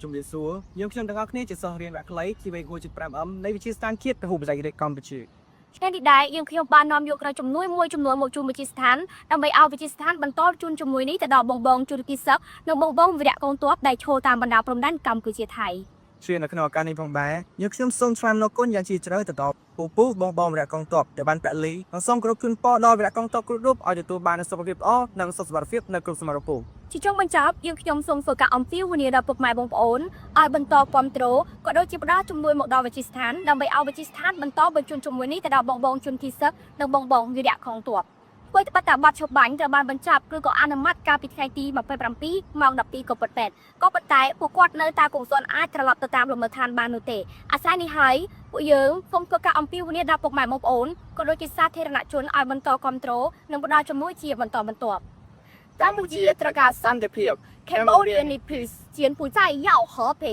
ជំរាបសួរយើងខ្ញុំទាំងអស់គ្នាជាសិស្សរៀនវគ្គខ្លីជីវវិទ្យា5M នៃវិទ្យាស្ថានជាតិពហុភាសាអង់គ្លេសកម្ពុជា ថ្ងៃនេះដែរយើងខ្ញុំបាននាំយកនៅជំនួយមួយចំនួនមកជូនវិទ្យាស្ថានដើម្បីឲ្យវិទ្យាស្ថានបន្តជូនជំនួយនេះទៅដល់បងជូនគិសឹកនិងបងវិរៈកងទ័ពដែលឈរតាមបណ្ដាព្រំដែនកម្ពុជាថៃ ជានៅក្នុងឱកាសនេះផងដែរយើងខ្ញុំសូមថ្លែងអំណរគុណយ៉ាងជ្រាលជ្រៅទៅដល់ពូបងវិរៈកងទ័ពដែលបានពលីនិងសូមគោរពជូនពរដល់វិរៈកងទ័ពគ្រប់រូបឲ្យទទួលបានសុខភាពល្អនិងសុខភាពនៅគ្រប់សមរភូមិ ជាចុងបញ្ចប់យើងខ្ញុំសូមធ្វើការអំពាវនាវដល់ពុកម៉ែបងប្អូនឲ្យបន្តគាំទ្រក៏ដូចជាផ្ដល់ជំនួយមកដល់វិទ្យាស្ថានដើម្បីឲ្យវិទ្យាស្ថានបន្តបញ្ជូនជំនួយនេះទៅដល់បងជូនគិសឹកនិងបងវិរៈកងទ័ពធ្វើត្បិតតែបាត់ឈប់បាញ់ត្រូវបានបញ្ចប់ឬក៏អនុម័តកាលពីថ្ងៃទី27ម៉ោង12ក៏ប៉ុន្តែពួកគាត់នៅតែពុំទាន់អាចត្រឡប់ទៅតាមលំនៅឋានបាននោះទេអាស្រ័យនេះហើយពួកយើងសូមធ្វើការអំពាវនាវដល់ពុកម៉ែបងប្អូនក៏ដូចជាសាធារណជនឲ្យបន្តគាំទ្រនិងផ្ដល់ជំនួយជាបន្តបន្ទាប់ កម្ពុជាត្រូវការសន្តិភាព Cambodia need peace ជាងពូចៃយ៉ាវ和平